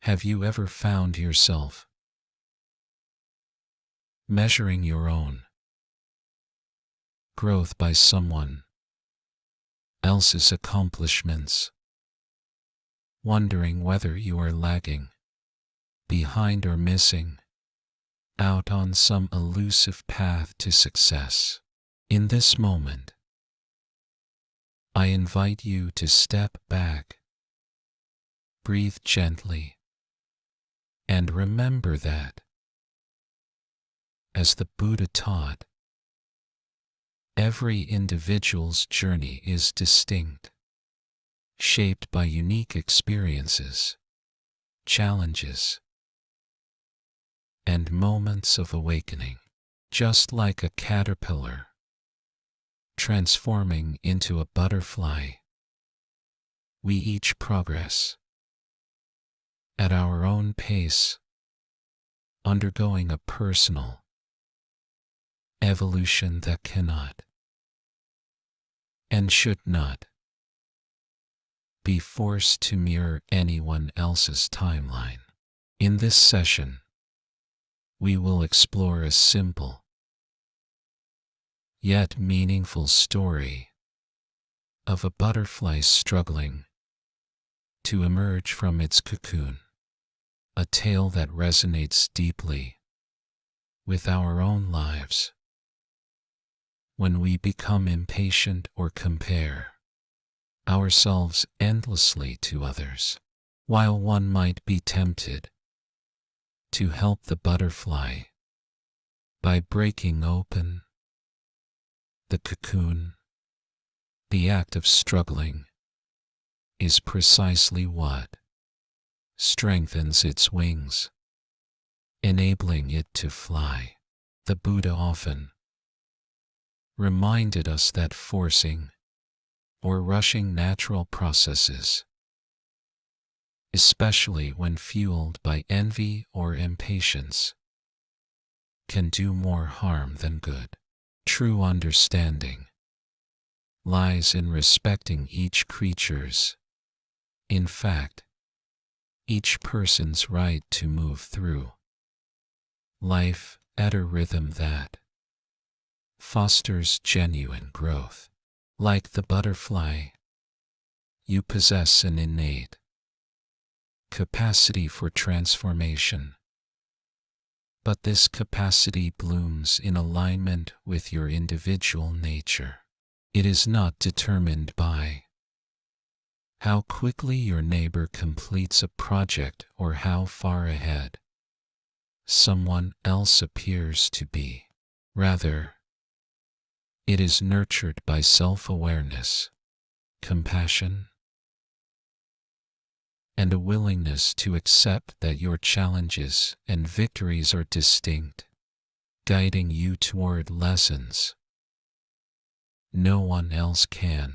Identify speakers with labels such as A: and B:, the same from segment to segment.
A: Have you ever found yourself measuring your own growth by someone else's accomplishments, wondering whether you are lagging behind or missing out on some elusive path to success? In this moment, I invite you to step back, breathe gently, and remember that, as the Buddha taught, every individual's journey is distinct, shaped by unique experiences, challenges, and moments of awakening. Just like a caterpillar transforming into a butterfly, we each progress at our own pace, undergoing a personal evolution that cannot and should not be forced to mirror anyone else's timeline. In this session, we will explore a simple yet meaningful story of a butterfly struggling to emerge from its cocoon, a tale that resonates deeply with our own lives. When we become impatient or compare ourselves endlessly to others, while one might be tempted to help the butterfly by breaking open the cocoon, the act of struggling is precisely what strengthens its wings, enabling it to fly. The Buddha often reminded us that forcing or rushing natural processes, especially when fueled by envy or impatience, can do more harm than good. True understanding lies in respecting each creature's, in fact, each person's right to move through life at a rhythm that fosters genuine growth. Like the butterfly, you possess an innate capacity for transformation, but this capacity blooms in alignment with your individual nature. It is not determined by how quickly your neighbor completes a project or how far ahead someone else appears to be. Rather, it is nurtured by self-awareness, compassion, and a willingness to accept that your challenges and victories are distinct, guiding you toward lessons no one else can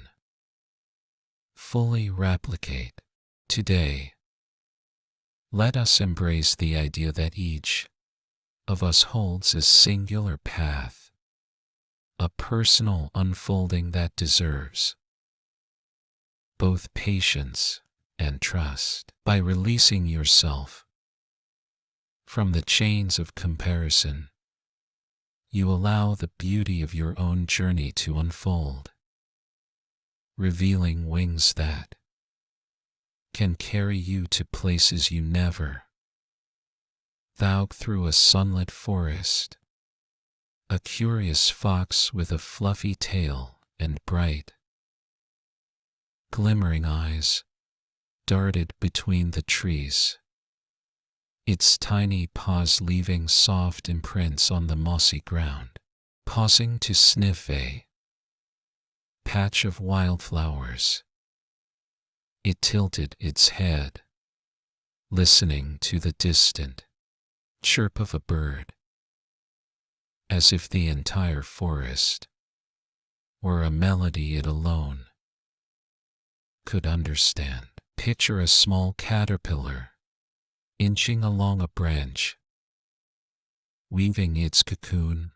A: fully replicate. Today, let us embrace the idea that each of us holds a singular path, a personal unfolding that deserves both patience and trust. By releasing yourself from the chains of comparison, you allow the beauty of your own journey to unfold, revealing wings that can carry you to places you never thought. Through a sunlit forest, a curious fox with a fluffy tail and bright, glimmering eyes darted between the trees, its tiny paws leaving soft imprints on the mossy ground. Pausing to sniff a patch of wildflowers, it tilted its head, listening to the distant chirp of a bird, as if the entire forest were a melody it alone could understand. Picture a small caterpillar inching along a branch, weaving its cocoon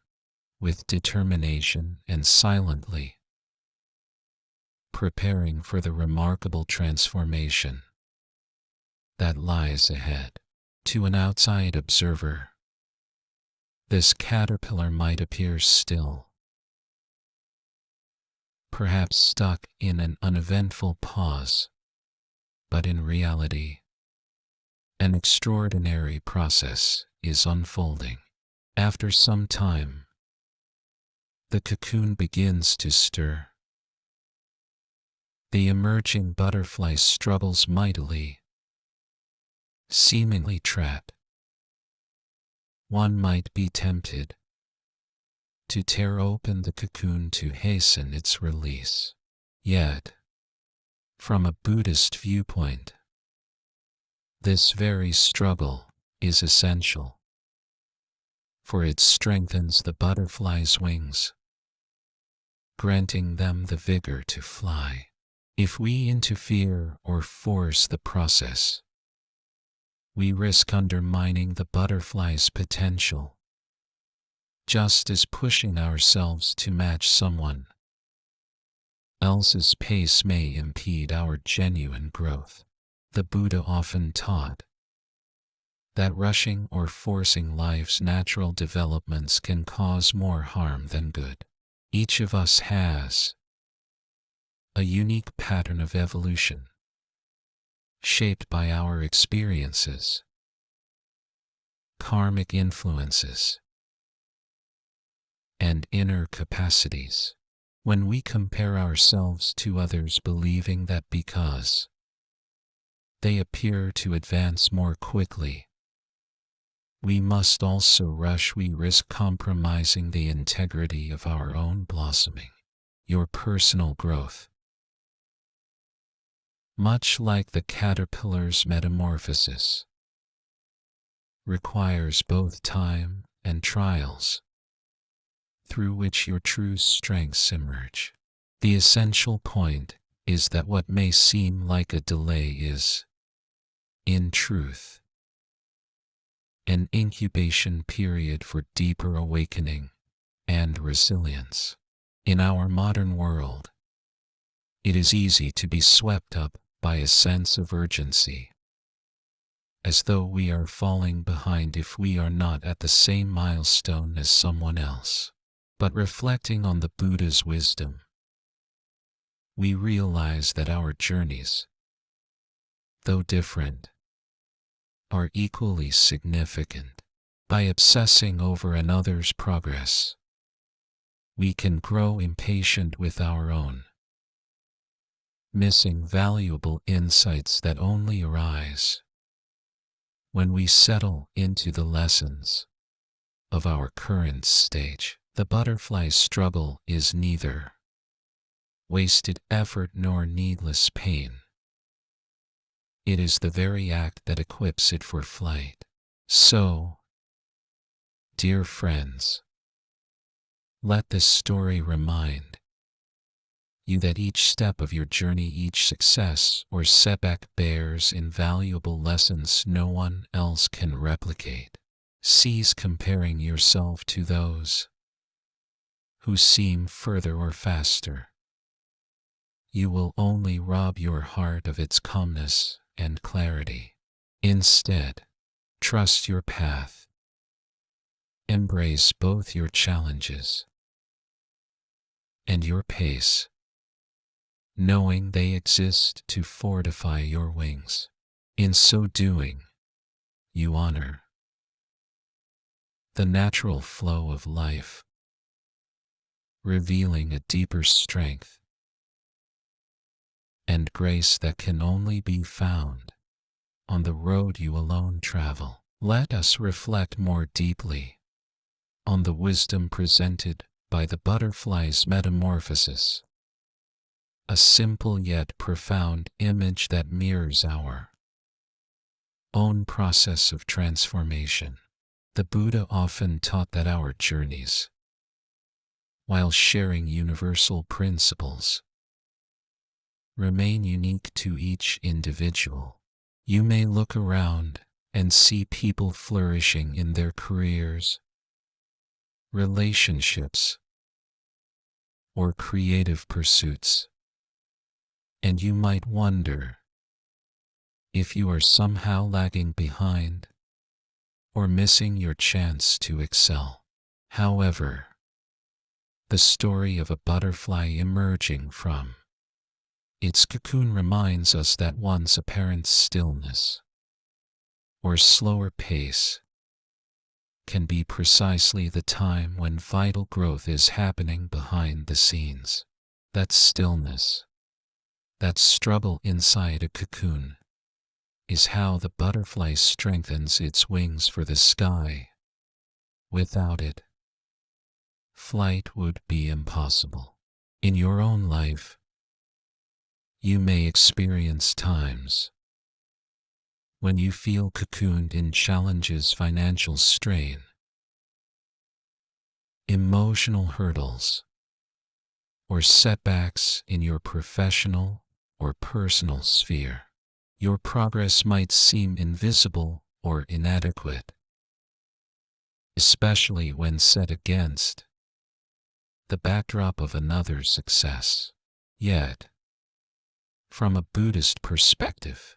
A: with determination and silently preparing for the remarkable transformation that lies ahead. To an outside observer, this caterpillar might appear still, perhaps stuck in an uneventful pause, but in reality, an extraordinary process is unfolding. After some time, the cocoon begins to stir. The emerging butterfly struggles mightily, seemingly trapped. One might be tempted to tear open the cocoon to hasten its release. Yet, from a Buddhist viewpoint, this very struggle is essential, for it strengthens the butterfly's wings, granting them the vigor to fly. If we interfere or force the process, we risk undermining the butterfly's potential, just as pushing ourselves to match someone else's pace may impede our genuine growth. The Buddha often taught that rushing or forcing life's natural developments can cause more harm than good. Each of us has a unique pattern of evolution, shaped by our experiences, karmic influences, and inner capacities. When we compare ourselves to others believing that because they appear to advance more quickly, we must also rush, we risk compromising the integrity of our own blossoming. Your personal growth, much like the caterpillar's metamorphosis, requires both time and trials, through which your true strengths emerge. The essential point is that what may seem like a delay is, in truth, an incubation period for deeper awakening and resilience. In our modern world, it is easy to be swept up by a sense of urgency, as though we are falling behind if we are not at the same milestone as someone else. But reflecting on the Buddha's wisdom, we realize that our journeys, though different, are equally significant. By obsessing over another's progress, we can grow impatient with our own, missing valuable insights that only arise when we settle into the lessons of our current stage. The butterfly's struggle is neither wasted effort nor needless pain. It is the very act that equips it for flight. So, dear friends, let this story remind you that each step of your journey, each success or setback bears invaluable lessons no one else can replicate. Cease comparing yourself to those who seem further or faster. You will only rob your heart of its calmness and clarity. Instead, trust your path. Embrace both your challenges and your pace, knowing they exist to fortify your wings. In so doing, you honor the natural flow of life, revealing a deeper strength and grace that can only be found on the road you alone travel. Let us reflect more deeply on the wisdom presented by the butterfly's metamorphosis, a simple yet profound image that mirrors our own process of transformation. The Buddha often taught that our journeys, while sharing universal principles, remain unique to each individual. You may look around and see people flourishing in their careers, relationships, or creative pursuits, and you might wonder If you are somehow lagging behind or missing your chance to excel. However, the story of a butterfly emerging from its cocoon reminds us that one's apparent stillness or slower pace can be precisely the time when vital growth is happening behind the scenes. That stillness, that struggle inside a cocoon, is how the butterfly strengthens its wings for the sky. Without it, flight would be impossible. In your own life, you may experience times when you feel cocooned in challenges, financial strain, emotional hurdles, or setbacks in your professional or personal sphere. Your progress might seem invisible or inadequate, especially when set against the backdrop of another's success. Yet, from a Buddhist perspective,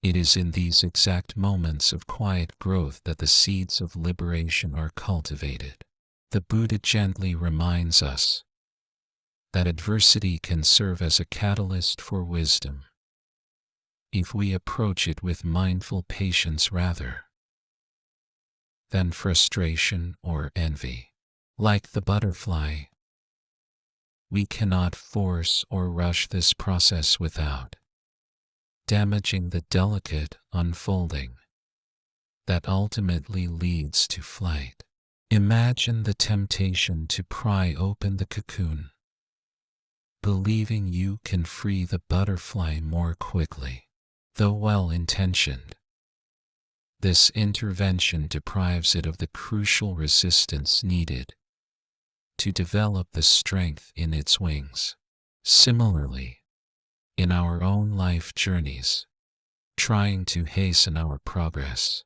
A: it is in these exact moments of quiet growth that the seeds of liberation are cultivated. The Buddha gently reminds us that adversity can serve as a catalyst for wisdom if we approach it with mindful patience rather than frustration or envy. Like the butterfly, we cannot force or rush this process without damaging the delicate unfolding that ultimately leads to flight. Imagine the temptation to pry open the cocoon, believing you can free the butterfly more quickly. Though well-intentioned, this intervention deprives it of the crucial resistance needed to develop the strength in its wings. Similarly, in our own life journeys, trying to hasten our progress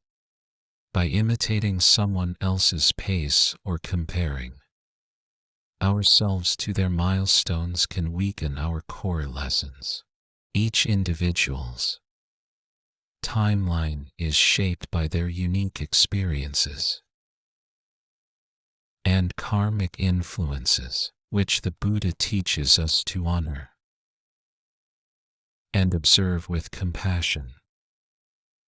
A: by imitating someone else's pace or comparing ourselves to their milestones can weaken our core lessons. Each individual's timeline is shaped by their unique experiences and karmic influences, which the Buddha teaches us to honor and observe with compassion.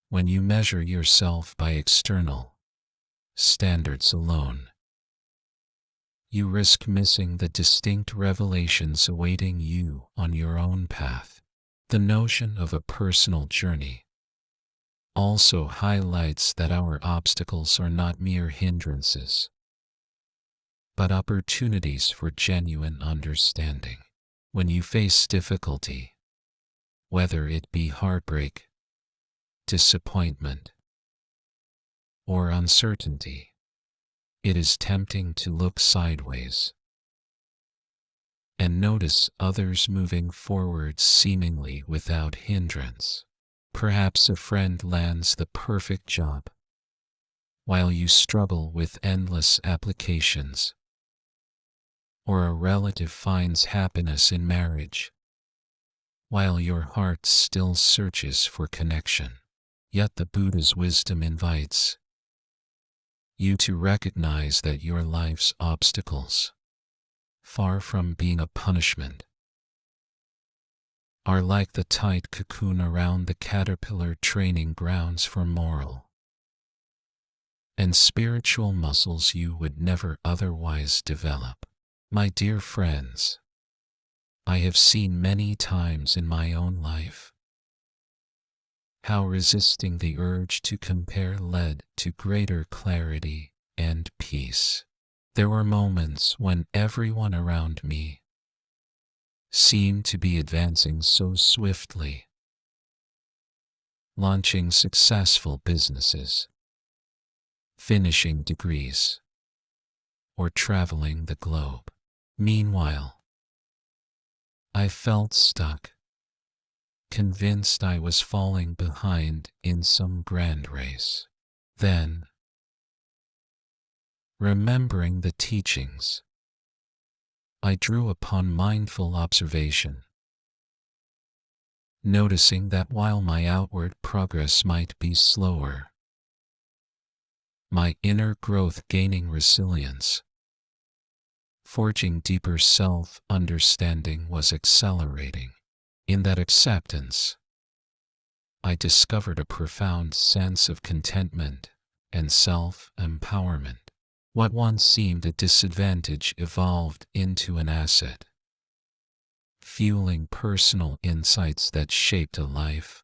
A: When you measure yourself by external standards alone, you risk missing the distinct revelations awaiting you on your own path. The notion of a personal journey also highlights that our obstacles are not mere hindrances, but opportunities for genuine understanding. When you face difficulty, whether it be heartbreak, disappointment, or uncertainty, it is tempting to look sideways and notice others moving forward seemingly without hindrance. Perhaps a friend lands the perfect job, while you struggle with endless applications, or a relative finds happiness in marriage, while your heart still searches for connection. Yet the Buddha's wisdom invites you to recognize that your life's obstacles, far from being a punishment, are like the tight cocoon around the caterpillar, training grounds for moral and spiritual muscles you would never otherwise develop. My dear friends, I have seen many times in my own life how resisting the urge to compare led to greater clarity and peace. There were moments when everyone around me seemed to be advancing so swiftly, launching successful businesses, finishing degrees, or traveling the globe. Meanwhile, I felt stuck, convinced I was falling behind in some grand race. Then, remembering the teachings, I drew upon mindful observation noticing that while my outward progress might be slower, my inner growth gaining resilience, forging deeper self-understanding was accelerating. In that acceptance, I discovered a profound sense of contentment and self-empowerment. What once seemed a disadvantage evolved into an asset, fueling personal insights that shaped a life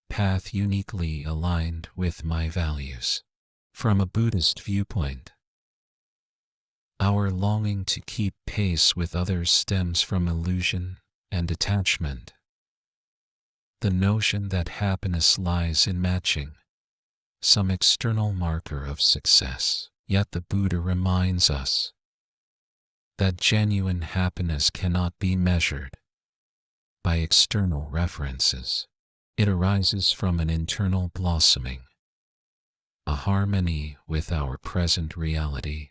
A: path uniquely aligned with my values. From a Buddhist viewpoint, our longing to keep pace with others stems from illusion and attachment. The notion that happiness lies in matching some external marker of success. Yet the Buddha reminds us that genuine happiness cannot be measured by external references. It arises from an internal blossoming, a harmony with our present reality,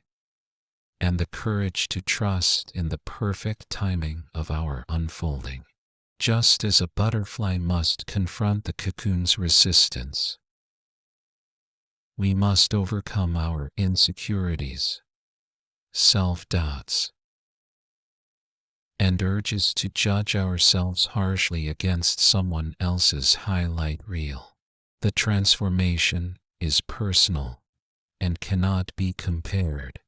A: and the courage to trust in the perfect timing of our unfolding. Just as a butterfly must confront the cocoon's resistance, we must overcome our insecurities, self-doubts, and urges to judge ourselves harshly against someone else's highlight reel. The transformation is personal and cannot be compared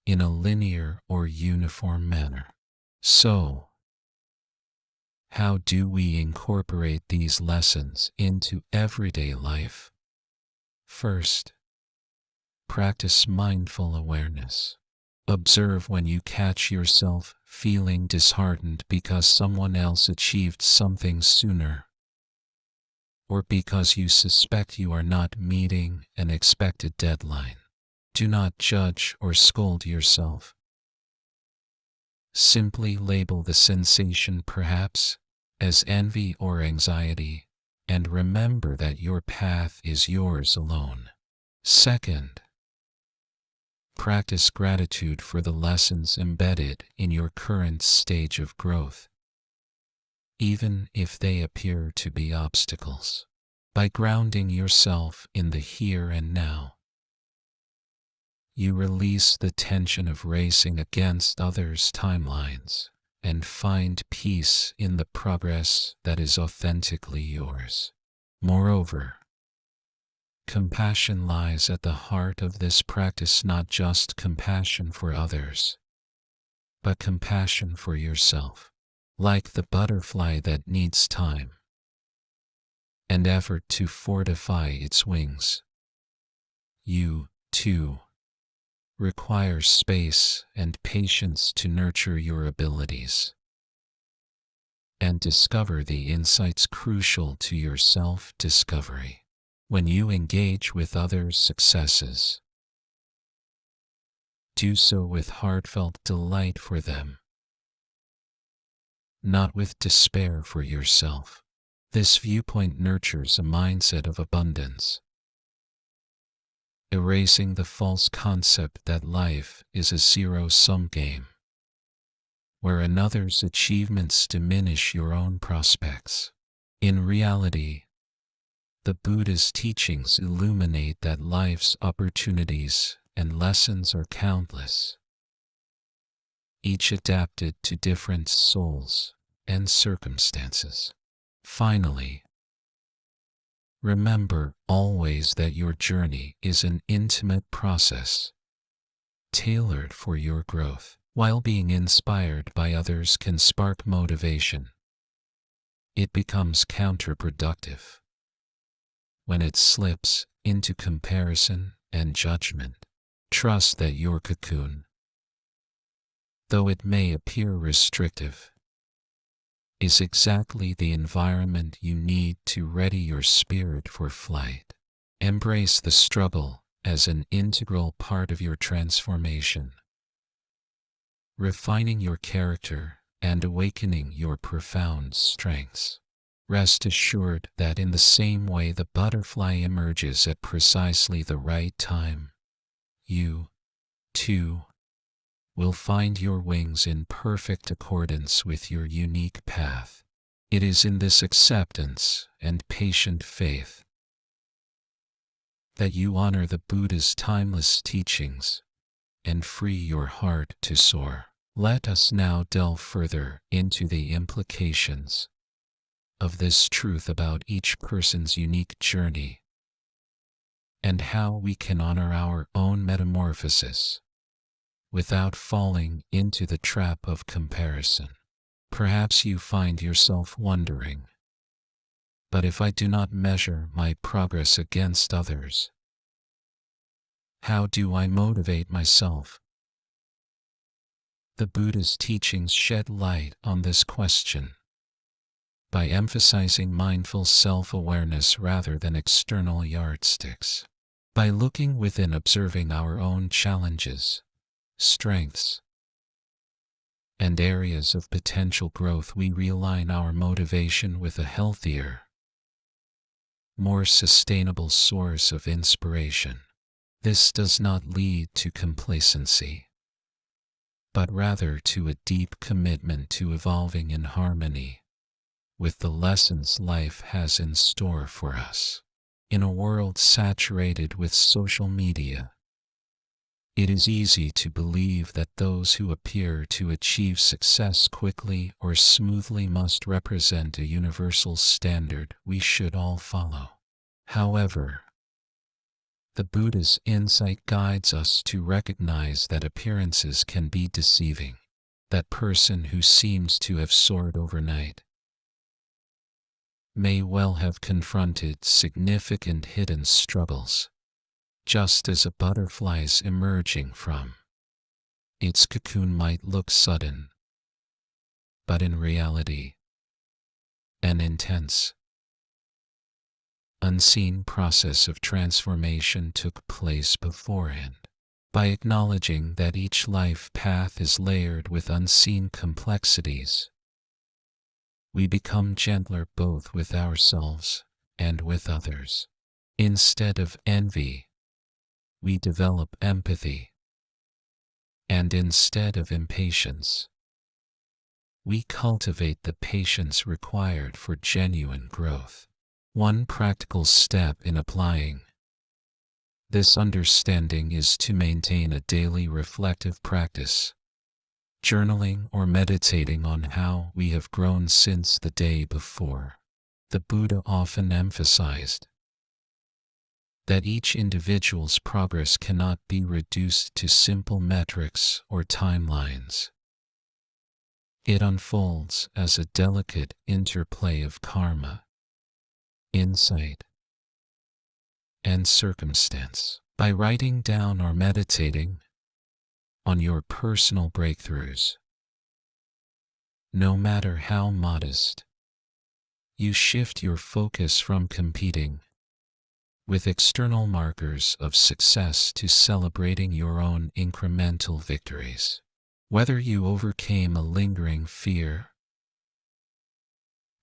A: in a linear or uniform manner. So, how do we incorporate these lessons into everyday life? First, practice mindful awareness. Observe when you catch yourself feeling disheartened because someone else achieved something sooner, or because you suspect you are not meeting an expected deadline. Do not judge or scold yourself. Simply label the sensation, perhaps as envy or anxiety, and remember that your path is yours alone. Second, practice gratitude for the lessons embedded in your current stage of growth, even if they appear to be obstacles. By grounding yourself in the here and now, you release the tension of racing against others' timelines and find peace in the progress that is authentically yours. Moreover, compassion lies at the heart of this practice, not just compassion for others, but compassion for yourself. Like the butterfly that needs time and effort to fortify its wings, you, too, require space and patience to nurture your abilities and discover the insights crucial to your self-discovery. When you engage with others' successes, do so with heartfelt delight for them, not with despair for yourself. This viewpoint nurtures a mindset of abundance, erasing the false concept that life is a zero-sum game, where another's achievements diminish your own prospects. In reality, the Buddha's teachings illuminate that life's opportunities and lessons are countless, each adapted to different souls and circumstances. Finally, remember always that your journey is an intimate process, tailored for your growth. While being inspired by others can spark motivation, it becomes counterproductive when it slips into comparison and judgment. Trust that your cocoon, though it may appear restrictive, is exactly the environment you need to ready your spirit for flight. Embrace the struggle as an integral part of your transformation, refining your character and awakening your profound strengths. Rest assured that in the same way the butterfly emerges at precisely the right time, you, too, will find your wings in perfect accordance with your unique path. It is in this acceptance and patient faith that you honor the Buddha's timeless teachings and free your heart to soar. Let us now delve further into the implications of this truth about each person's unique journey and how we can honor our own metamorphosis without falling into the trap of comparison. Perhaps you find yourself wondering, but if I do not measure my progress against others, how do I motivate myself? The Buddha's teachings shed light on this question by emphasizing mindful self-awareness rather than external yardsticks. By looking within, observing our own challenges, strengths, and areas of potential growth, we realign our motivation with a healthier, more sustainable source of inspiration. This does not lead to complacency, but rather to a deep commitment to evolving in harmony with the lessons life has in store for us. In a world saturated with social media, it is easy to believe that those who appear to achieve success quickly or smoothly must represent a universal standard we should all follow. However, the Buddha's insight guides us to recognize that appearances can be deceiving. That person who seems to have soared overnight may well have confronted significant hidden struggles, just as a butterfly's emerging from its cocoon might look sudden, but in reality, an intense, unseen process of transformation took place beforehand. By acknowledging that each life path is layered with unseen complexities, we become gentler both with ourselves and with others. Instead of envy, we develop empathy. And instead of impatience, we cultivate the patience required for genuine growth. One practical step in applying this understanding is to maintain a daily reflective practice, journaling or meditating on how we have grown since the day before. The Buddha often emphasized that each individual's progress cannot be reduced to simple metrics or timelines. It unfolds as a delicate interplay of karma, insight, and circumstance. By writing down or meditating on your personal breakthroughs, no matter how modest, you shift your focus from competing with external markers of success to celebrating your own incremental victories. Whether you overcame a lingering fear,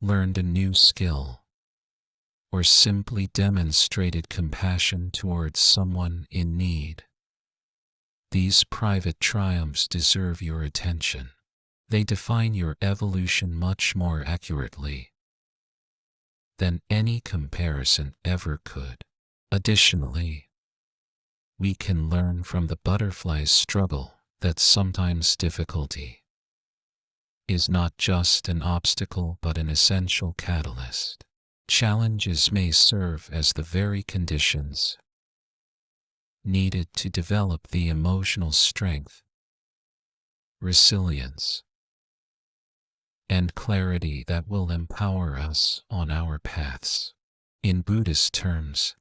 A: learned a new skill, or simply demonstrated compassion towards someone in need, these private triumphs deserve your attention. They define your evolution much more accurately than any comparison ever could. Additionally, we can learn from the butterfly's struggle that sometimes difficulty is not just an obstacle but an essential catalyst. Challenges may serve as the very conditions needed to develop the emotional strength, resilience, and clarity that will empower us on our paths. In Buddhist terms,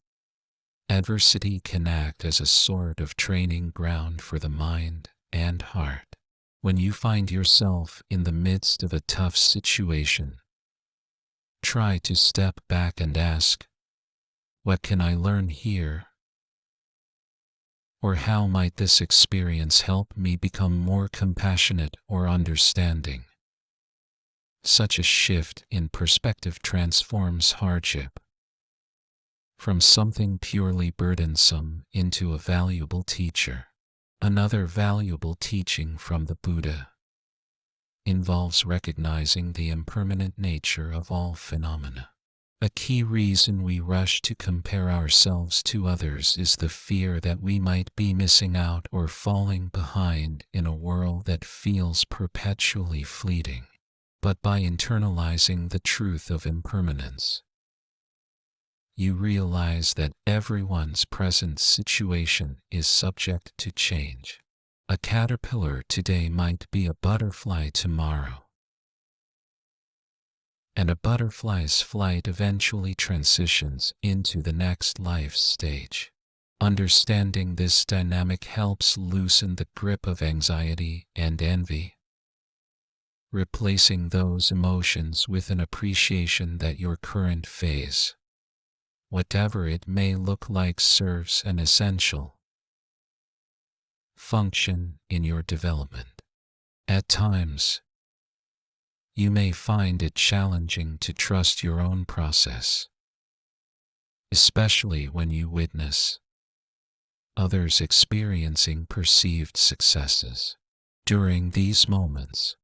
A: adversity can act as a sort of training ground for the mind and heart. When you find yourself in the midst of a tough situation, try to step back and ask, what can I learn here? Or how might this experience help me become more compassionate or understanding? Such a shift in perspective transforms hardship from something purely burdensome into a valuable teacher. Another valuable teaching from the Buddha involves recognizing the impermanent nature of all phenomena. A key reason we rush to compare ourselves to others is the fear that we might be missing out or falling behind in a world that feels perpetually fleeting. But by internalizing the truth of impermanence, you realize that everyone's present situation is subject to change. A caterpillar today might be a butterfly tomorrow, and a butterfly's flight eventually transitions into the next life stage. Understanding this dynamic helps loosen the grip of anxiety and envy, replacing those emotions with an appreciation that your current phase, whatever it may look like, serves an essential function in your development. At times, you may find it challenging to trust your own process, especially when you witness others experiencing perceived successes. During these moments,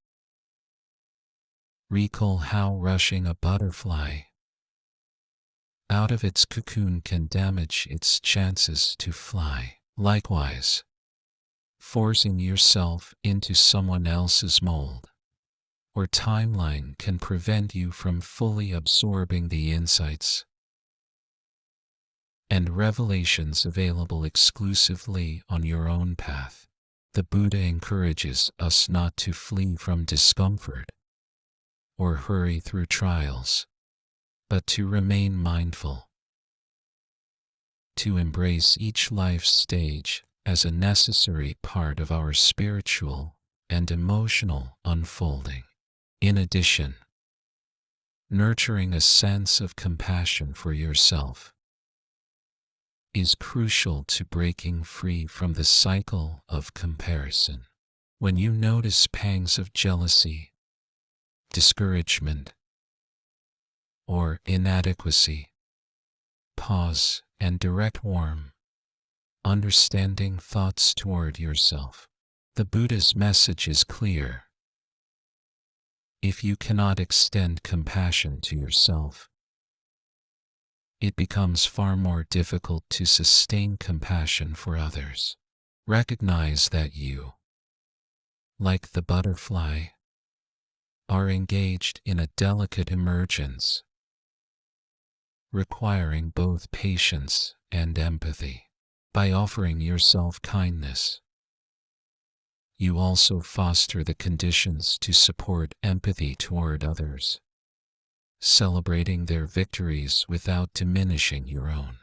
A: recall how rushing a butterfly out of its cocoon can damage its chances to fly. Likewise, forcing yourself into someone else's mold or timeline can prevent you from fully absorbing the insights and revelations available exclusively on your own path. The Buddha encourages us not to flee from discomfort or hurry through trials, but to remain mindful, to embrace each life stage as a necessary part of our spiritual and emotional unfolding. In addition, nurturing a sense of compassion for yourself is crucial to breaking free from the cycle of comparison. When you notice pangs of jealousy, discouragement, or inadequacy, pause and direct warm, understanding thoughts toward yourself. The Buddha's message is clear. If you cannot extend compassion to yourself, it becomes far more difficult to sustain compassion for others. Recognize that you, like the butterfly, are engaged in a delicate emergence, requiring both patience and empathy. By offering yourself kindness, you also foster the conditions to support empathy toward others, celebrating their victories without diminishing your own.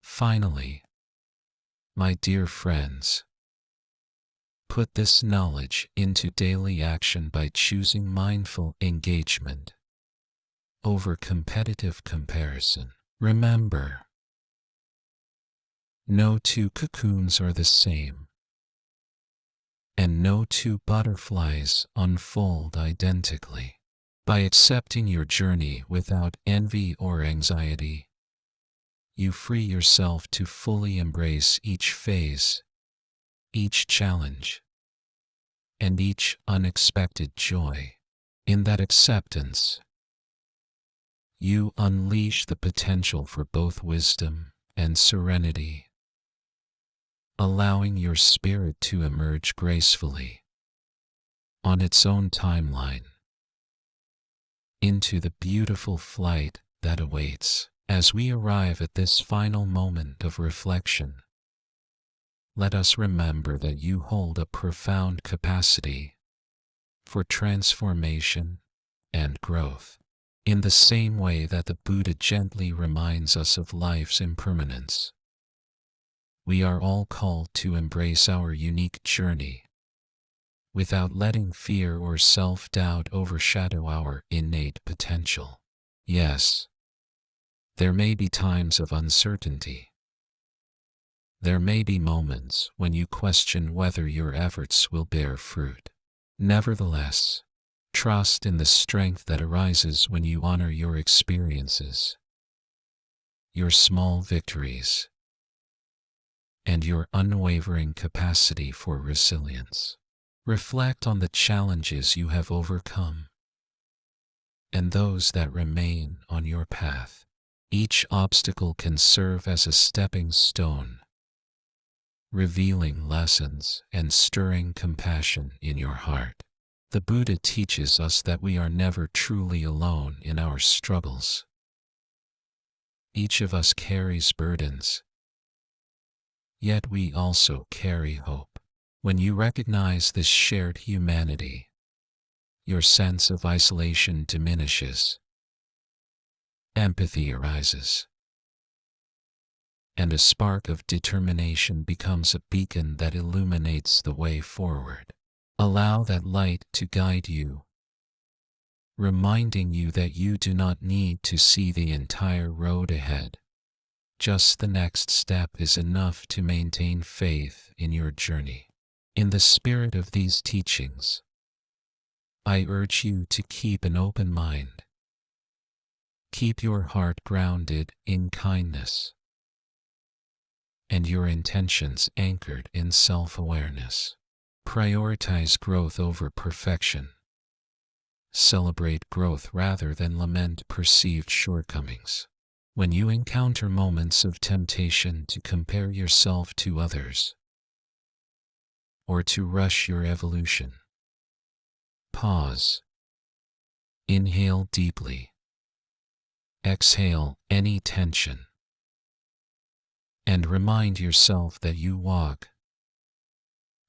A: Finally, my dear friends, put this knowledge into daily action by choosing mindful engagement over competitive comparison. Remember, no two cocoons are the same, and no two butterflies unfold identically. By accepting your journey without envy or anxiety, you free yourself to fully embrace each phase, each challenge, and each unexpected joy. In that acceptance, you unleash the potential for both wisdom and serenity, allowing your spirit to emerge gracefully on its own timeline into the beautiful flight that awaits. As we arrive at this final moment of reflection, let us remember that you hold a profound capacity for transformation and growth. In the same way that the Buddha gently reminds us of life's impermanence, we are all called to embrace our unique journey without letting fear or self-doubt overshadow our innate potential. Yes, there may be times of uncertainty. There may be moments when you question whether your efforts will bear fruit. Nevertheless, trust in the strength that arises when you honor your experiences, your small victories, and your unwavering capacity for resilience. Reflect on the challenges you have overcome and those that remain on your path. Each obstacle can serve as a stepping stone, revealing lessons and stirring compassion in your heart. The Buddha teaches us that we are never truly alone in our struggles. Each of us carries burdens, yet we also carry hope. When you recognize this shared humanity, your sense of isolation diminishes, empathy arises, and a spark of determination becomes a beacon that illuminates the way forward. Allow that light to guide you, reminding you that you do not need to see the entire road ahead. Just the next step is enough to maintain faith in your journey. In the spirit of these teachings, I urge you to keep an open mind. Keep your heart grounded in kindness and your intentions anchored in self-awareness. Prioritize growth over perfection. Celebrate growth rather than lament perceived shortcomings. When you encounter moments of temptation to compare yourself to others or to rush your evolution, pause. Inhale deeply. Exhale any tension. And remind yourself that you walk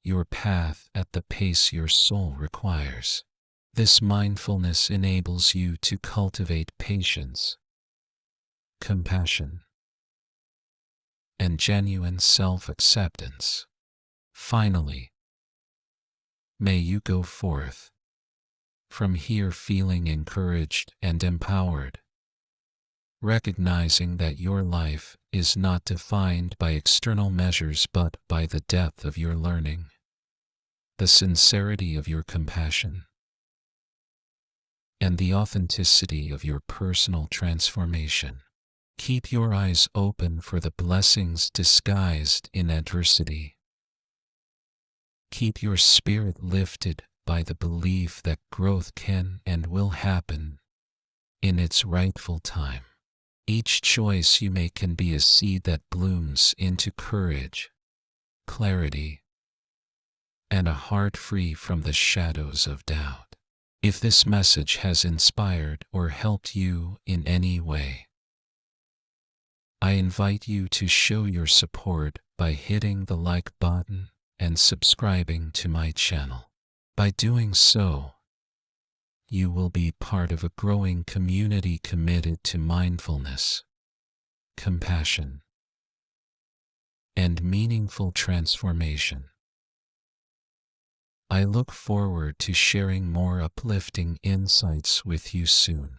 A: your path at the pace your soul requires. This mindfulness enables you to cultivate patience, compassion, and genuine self-acceptance. Finally, may you go forth from here feeling encouraged and empowered, recognizing that your life is not defined by external measures but by the depth of your learning, the sincerity of your compassion, and the authenticity of your personal transformation. Keep your eyes open for the blessings disguised in adversity. Keep your spirit lifted by the belief that growth can and will happen in its rightful time. Each choice you make can be a seed that blooms into courage, clarity, and a heart free from the shadows of doubt. If this message has inspired or helped you in any way, I invite you to show your support by hitting the like button and subscribing to my channel. By doing so, you will be part of a growing community committed to mindfulness, compassion, and meaningful transformation. I look forward to sharing more uplifting insights with you soon.